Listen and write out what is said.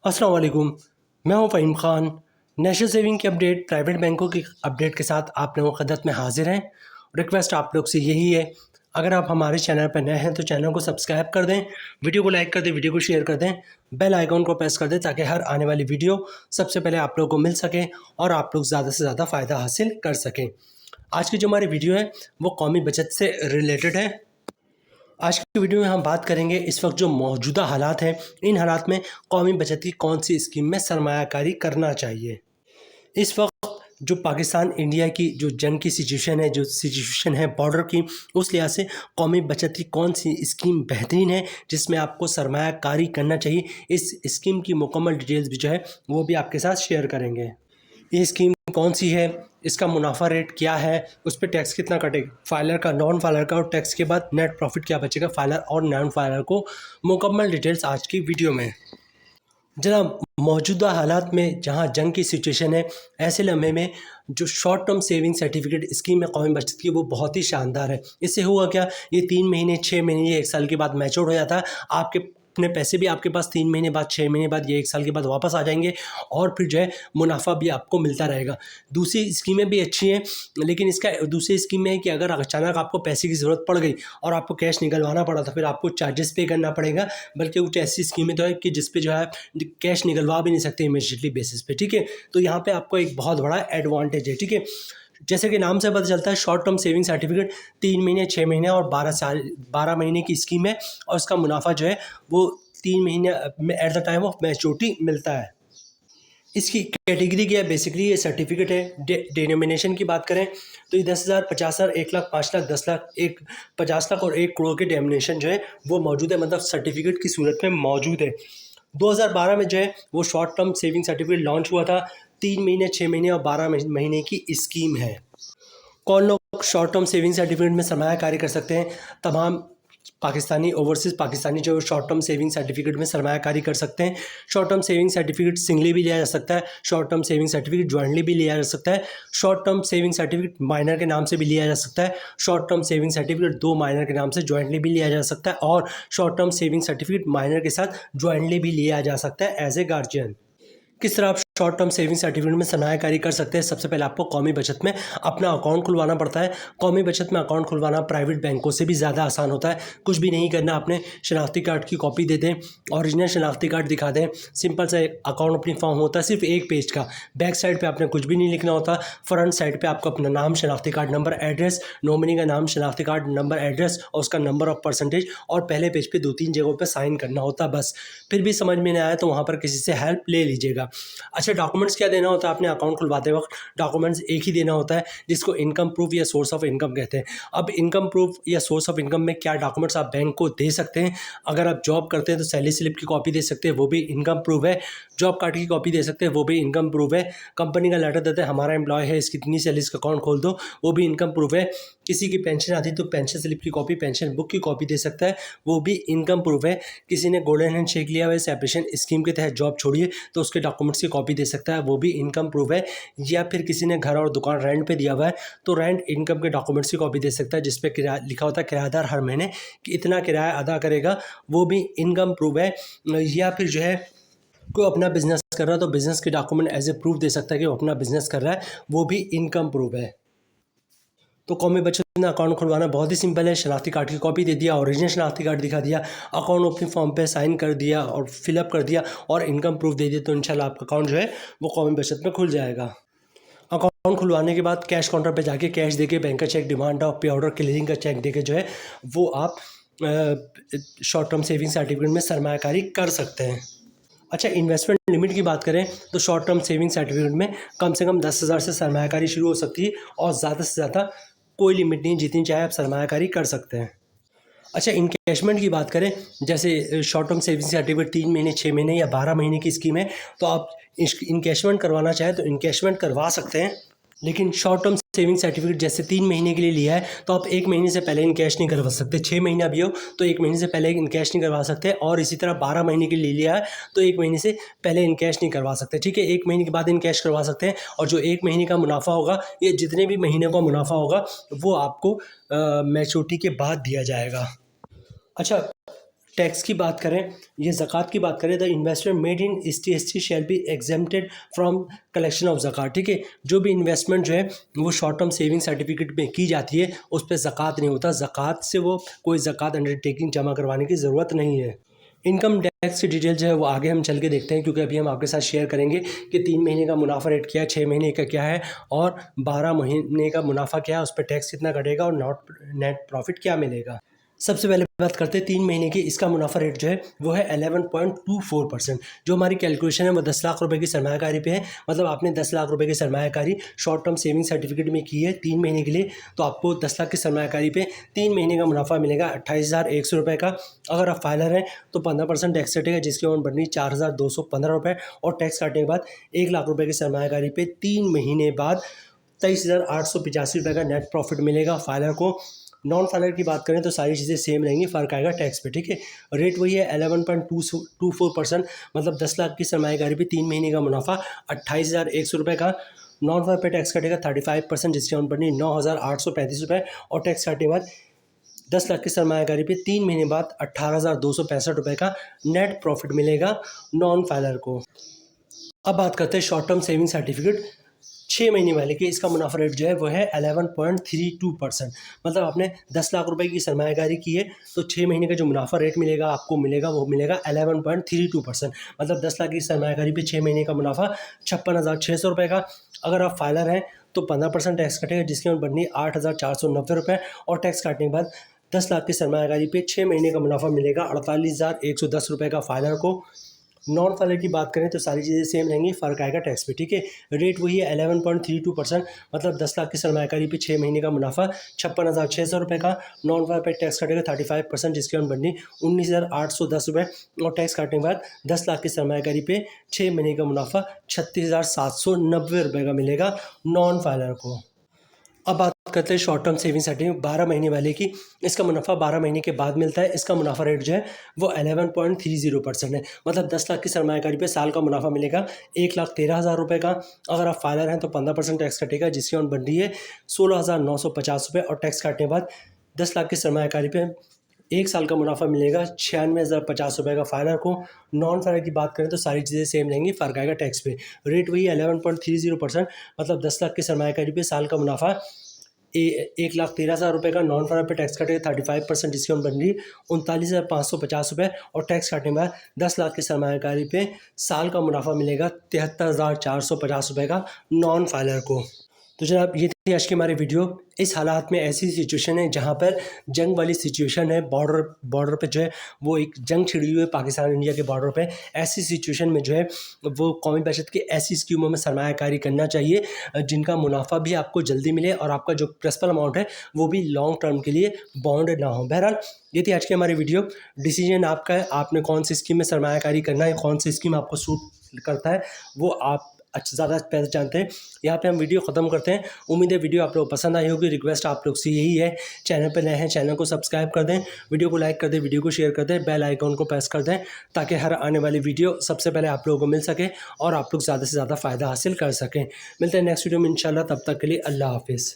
अस्सलाम वालेकुम। मैं हूं फ़हीम ख़ान। नेशनल सेविंग की अपडेट, प्राइवेट बैंकों की अपडेट के साथ आप लोगों की खिदमत में हाज़िर हैं। रिक्वेस्ट आप लोग से यही है, अगर आप हमारे चैनल पर नए हैं तो चैनल को सब्सक्राइब कर दें, वीडियो को लाइक कर दें, वीडियो को शेयर कर दें, बेल आइकॉन को प्रेस कर दें ताकि हर आने वाली वीडियो सबसे पहले आप लोगों को मिल सके और आप लोग ज़्यादा से ज़्यादा फ़ायदा हासिल कर सकें। आज की जो हमारी वीडियो है वो कौमी बचत से रिलेटेड है। आज की वीडियो में हम बात करेंगे इस वक्त जो मौजूदा हालात हैं, इन हालात में कौमी बचत की कौन सी स्कीम में सरमायाकारी करना चाहिए। इस वक्त जो पाकिस्तान इंडिया की जो जंग की सिचुएशन है बॉर्डर की, उस लिहाज से कौमी बचत की कौन सी स्कीम बेहतरीन है जिसमें आपको सरमायाकारी करना चाहिए, इस स्कीम की मुकम्मल डिटेल्स भी जो है वो भी आपके साथ शेयर करेंगे। ये स्कीम कौन सी है, इसका मुनाफा रेट क्या है, उस पर टैक्स कितना कटेगा, फाइलर का, नॉन फाइलर का, और टैक्स के बाद नेट प्रॉफिट क्या बचेगा फाइलर और नॉन फाइलर को, मुकम्मल डिटेल्स आज की वीडियो में। जनाब, मौजूदा हालात में जहां जंग की सिचुएशन है, ऐसे लम्हे में जो short term saving certificate scheme है कौमी बचत की, वो बहुत ही शानदार है। इससे हुआ क्या, ये 3 महीने, 6 महीने, 1 साल के बाद मैच्योर हो जाता है। आपके अपने पैसे भी आपके पास 3 महीने बाद, 6 महीने बाद, ये 1 साल के बाद वापस आ जाएंगे और फिर जो है मुनाफा भी आपको मिलता रहेगा। दूसरी स्कीमें भी अच्छी हैं, लेकिन इसका दूसरी स्कीम में है कि अगर अचानक आपको पैसे की ज़रूरत पड़ गई और आपको कैश निकलवाना पड़ा तो फिर आपको चार्जेस पे करना पड़ेगा। बल्कि कुछ ऐसी स्कीमें तो है कि जिस पे जो है कैश निकलवा भी नहीं सकते इमीडिएटली बेसिस पे, ठीक है। तो यहाँ पे आपको एक बहुत बड़ा एडवांटेज है, ठीक है। जैसे कि नाम से पता चलता है, शॉर्ट टर्म सेविंग सर्टिफिकेट 3 महीने, 6 महीने और 12 महीने की स्कीम है और उसका मुनाफा जो है वो 3 महीने में at the time of maturity मिलता है। इसकी कैटेगरी क्या है, बेसिकली ये सर्टिफिकेट है। डिनोमिनेशन की बात करें तो ये 10,000, 50,000, 1 लाख, 5 लाख, 10 लाख, 50 लाख और 1 करोड़ के डिनोमिनेशन जो है वो मौजूद है, मतलब सर्टिफिकेट की सूरत में मौजूद है। 2012 में जो है वो short term saving certificate launch हुआ था। 3 महीने, 6 महीने और 12 महीने की स्कीम है। कौन लोग शॉर्ट टर्म सेविंग सर्टिफिकेट में सरमायाकारी कर सकते हैं? तमाम पाकिस्तानी, ओवरसीज़ पाकिस्तानी जो शॉर्ट टर्म सेविंग सर्टिफिकेट में सरमायाकारी कर सकते हैं। Short term saving certificate singly भी लिया जा सकता है, short term saving certificate jointly भी लिया जा सकता है, short term saving certificate minor के नाम से भी लिया जा सकता है, short term saving certificate 2 minor के नाम से जॉइंटली भी लिया जा सकता है और short term saving certificate minor के साथ जॉइंटली भी लिया जा सकता है एज ए गार्जियन। किस तरह आप शॉर्ट टर्म सेविंग सर्टिफिकेट में सरमायाकारी कर सकते हैं? सबसे पहले आपको कौमी बचत में अपना अकाउंट खुलवाना पड़ता है। कौमी बचत में अकाउंट खुलवाना प्राइवेट बैंकों से भी ज़्यादा आसान होता है। कुछ भी नहीं करना, आपने शनाख्ती कार्ड की कॉपी दे दें, ओरिजिनल शनाख्ती कार्ड दिखा दें, सिंपल सा अकाउंट ओपनिंग फॉर्म होता है, सिर्फ 1 पेज का। बैक साइड पर आपने कुछ भी नहीं लिखना होता, फ्रंट साइड पर आपको अपना नाम, शनाख्ती कार्ड नंबर, एड्रेस, नॉमिनी का नाम, शनाख्ती कार्ड नंबर, एड्रेस और उसका नंबर ऑफ परसेंटेज, और पहले पेज पे 2-3 जगहों पे साइन करना होता है बस। फिर भी समझ में नहीं आया तो वहाँ पर किसी से हेल्प ले लीजिएगा। अच्छा, डॉक्यूमेंट्स क्या देना होता है आपने अकाउंट खुलवाते वक्त? डॉक्यूमेंट्स एक ही देना होता है जिसको इनकम प्रूफ या सोर्स ऑफ इनकम कहते हैं। अब इनकम प्रूफ या सोर्स ऑफ इनकम में क्या डॉक्यूमेंट्स आप बैंक को दे सकते हैं? अगर आप जॉब करते हैं तो सैलरी स्लिप की कॉपी दे सकते हैं, वो भी इनकम प्रूफ है। जॉब कार्ड की कॉपी दे सकते हैं, वो भी इनकम प्रूफ है। कंपनी का लेटर देते हैं, हमारा एम्प्लॉय है, इसकी इतनी सैलरी, इसका अकाउंट खोल दो, वो भी इनकम प्रूफ है। किसी की पेंशन आती है तो पेंशन स्लिप की कॉपी, पेंशन बुक की कॉपी दे सकता है, वो भी इनकम प्रूफ है। किसी ने गोल्डन हैंड शेक लिया हुआ है, सेपरेशन स्कीम के तहत जॉब छोड़िए तो उसके डॉक्यूमेंट्स की कॉपी दे सकता है, वो भी इनकम प्रूफ है। या फिर किसी ने घर और दुकान रेंट पे दिया हुआ है तो रेंट इनकम के डॉक्यूमेंट्स की कॉपी दे सकता है, जिसपे किराया लिखा होता है, किराएदार हर महीने कि इतना किराया अदा करेगा, वो भी इनकम प्रूफ है। या फिर जो है कोई अपना बिजनेस कर रहा है तो बिजनेस के डॉक्यूमेंट एज ए प्रूफ दे सकता है कि वो अपना बिजनेस कर रहा है, वो भी इनकम प्रूफ है। तो कौमी बचत में अकाउंट खुलवाना बहुत ही सिंपल है। शनाख्ती कार्ड की कॉपी दे दिया, ओरिजिनल शनाख्ती कार्ड दिखा दिया, अकाउंट ओपनिंग फॉर्म पे साइन कर दिया और फिलअप कर दिया और इनकम प्रूफ दे दिया तो इंशाल्लाह आपका अकाउंट जो है वो कौमी बचत में खुल जाएगा। अकाउंट खुलवाने के बाद कैश काउंटर पे जाके कैश देके, बैंक का चेक, डिमांड ऑफ पे ऑर्डर, क्लियरिंग का चेक देके जो है वो आप शॉर्ट टर्म सेविंग सर्टिफिकेट में सरमायाकारी कर सकते हैं। अच्छा, इन्वेस्टमेंट लिमिट की बात करें तो शॉर्ट टर्म सेविंग सर्टिफिकेट में कम से कम 10,000 से सरमायाकारी शुरू हो सकती है और ज़्यादा से ज़्यादा कोई लिमिट नहीं, जितनी चाहे आप सरमायाकारी कर सकते हैं। अच्छा, इनकैशमेंट की बात करें, जैसे शॉर्ट टर्म सेविंग सर्टिफिकेट 3 महीने, 6 महीने या 12 महीने की स्कीम है तो आप इनकैशमेंट करवाना चाहें तो इनकैशमेंट करवा सकते हैं। लेकिन शॉर्ट टर्म सेविंग सर्टिफिकेट जैसे 3 महीने के लिए लिया है तो आप 1 महीने से पहले इनकैश नहीं करवा सकते। 6 महीना भी हो तो 1 महीने से पहले इनकैश नहीं करवा सकते, और इसी तरह 12 महीने के लिए लिया है तो 1 महीने से पहले इनकैश नहीं करवा सकते, ठीक है। 1 महीने के बाद इनकैश करवा सकते हैं और जो 1 महीने का मुनाफा होगा, ये जितने भी महीने का मुनाफा होगा वो आपको मैच्योरिटी के बाद दिया जाएगा। अच्छा, टैक्स की बात करें, ये ज़कात की बात करें, the investment made in ST shall be exempted from collection of ज़कात। ठीक है, जो भी इन्वेस्टमेंट जो है वो शॉर्ट टर्म सेविंग सर्टिफिकेट में की जाती है, उस पर ज़कात नहीं होता। ज़कात से वो कोई ज़कात अंडरटेकिंग जमा करवाने की ज़रूरत नहीं है। इनकम टैक्स की डिटेल जो है वो आगे हम चल के देखते हैं, क्योंकि अभी हम आपके साथ शेयर करेंगे कि 3 महीने का मुनाफा रेट क्या है, 6 महीने का क्या है और 12 महीने का मुनाफा क्या है, उस पर टैक्स कितना कटेगा और नेट प्रॉफिट क्या मिलेगा। सबसे पहले बात करते हैं 3 महीने की। इसका मुनाफा रेट जो है वो है 11.24%। जो हमारी कैलकुलेशन है वो 10 लाख रुपए की सरमायाकारी पे है। मतलब आपने 10 लाख रुपए की सरमायाकारी शॉर्ट टर्म सेविंग सर्टिफिकेट में की है 3 महीने के लिए, तो आपको 10 लाख की सरमायाकारी पे 3 महीने का मुनाफा मिलेगा 28,100 रुपये का। अगर आप फाइलर हैं तो 15% टैक्स कटेगा, जिसकी अमाउंट बननी 4,215 रुपये, और टैक्स काटने के बाद 1 लाख रुपये की सरमायाकारी पे 3 महीने बाद 23,885 रुपये का नेट प्रॉफिट मिलेगा फाइलर को। नॉन फाइलर की बात करें तो सारी चीज़ें सेम रहेंगी, फ़र्क आएगा टैक्स पे। ठीक है, रेट वही है 11.24%। मतलब 10 लाख की सरमायाकारी पे 3 महीने का मुनाफा 28,100 रुपये का। नॉन फाइलर पे टैक्स कटेगा 35%, जिसकी अमाउंट बनी 9,835 रुपये, और टैक्स काटने के बाद 10 लाख की सरमायाकारी पे 3 महीने बाद 18,265 रुपये का नेट प्रॉफिट मिलेगा नॉन फाइलर को। अब बात करते हैं शॉर्ट टर्म सेविंग सर्टिफिकेट 6 महीने वाले की। इसका मुनाफा रेट जो है वो है 11.32%। मतलब आपने 10 लाख रुपए की सरमायाकारी की है तो 6 महीने का जो मुनाफा रेट मिलेगा आपको मिलेगा वो मिलेगा 11.32%। मतलब 10 लाख की सरमायाकारी पे 6 महीने का मुनाफा 56,600 रुपये का। अगर आप फाइलर हैं तो 15% टैक्स कटेगा, जिसकी अमाउंट बननी 8,490 रुपये, और टैक्स काटने के बाद 10 लाख की सरमायाकारी पे 6 महीने का मुनाफा मिलेगा 48,110 रुपये का फाइलर को। नॉन फाइलर की बात करें तो सारी चीज़ें सेम रहेंगी, फ़र्क आएगा टैक्स पे। ठीक है, रेट वही है 11.32%। मतलब 10 लाख की सरमायाकारी पे 6 महीने का मुनाफा 56,600 रुपये का। नॉन फाइलर पे टैक्स काटेगा 35%, जिसकी अमाउंट बननी 19,810 रुपये, और टैक्स काटने के बाद 10 लाख की सरमायाकारी पे 6 महीने का मुनाफा 36,790 रुपये का मिलेगा नॉन फाइलर को। अब बात करते हैं शॉर्ट टर्म सेविंग सर्टिफिकेट 12 महीने वाले की। इसका मुनाफा 12 महीने के बाद मिलता है। इसका मुनाफा रेट जो है वो 11.30% है। मतलब 10 लाख की सरमायाकारी पे साल का मुनाफा मिलेगा 1,13,000 रुपये का। अगर आप फाइलर हैं तो 15% टैक्स कटेगा, जिसकी अमाउंट बन रही है 16,950 रुपये, और टैक्स काटने के बाद 10 लाख की सरमायाकारी पे 1 साल का मुनाफा मिलेगा 96,050 रुपये का फाइलर को। नॉन फाइलर की बात करें तो सारी चीज़ें सेम रहेंगी, फ़र्क आएगा टैक्स पे। रेट वही 11.30%। मतलब 10 लाख की सरमायाकारी पे साल का मुनाफा 1,13,000 रुपये का। नॉन फाइलर पे टैक्स कटेगा 35%, जिसकी अमाउंट बन रही 39,550 रुपये, और टैक्स काटने के बाद 10 लाख की सरमायाकारी पे साल का मुनाफा मिलेगा 73,450 रुपये का नॉन फाइलर को। तो जनाब ये थी आज की हमारी वीडियो। इस हालात में ऐसी सिचुएशन है जहाँ पर जंग वाली सिचुएशन है, बॉर्डर पे जो है वो एक जंग छिड़ी हुई है पाकिस्तान इंडिया के बॉर्डर पे। ऐसी सिचुएशन में जो है वो कौमी बचत की ऐसी स्कीमों में सरमायाकारी करना चाहिए जिनका मुनाफा भी आपको जल्दी मिले और आपका जो प्रिंसिपल अमाउंट है वो भी लॉन्ग टर्म के लिए बॉन्ड ना हो। बहरहाल ये थी आज की हमारी वीडियो। डिसीजन आपका है, आपने कौन सी स्कीम में सरमायाकारी करना है, कौन सी स्कीम आपको सूट करता है वो आप अच्छा ज़्यादा पैसे जानते हैं। यहाँ पे हम वीडियो ख़त्म करते हैं। उम्मीद है वीडियो आप लोग पसंद आई होगी। रिक्वेस्ट आप लोग से यही है, चैनल पर नए हैं चैनल को सब्सक्राइब कर दें, वीडियो को लाइक कर दें, वीडियो को शेयर कर दें, बेल आइकॉन को प्रेस कर दें, ताकि हर आने वाली वीडियो सबसे पहले आप लोगों को मिल सके और आप लोग ज़्यादा से ज़्यादा फ़ायदा हासिल कर सकें। मिलते हैं नेक्स्ट वीडियो में इंशाल्लाह। तब तक के लिए अल्लाह हाफिज़।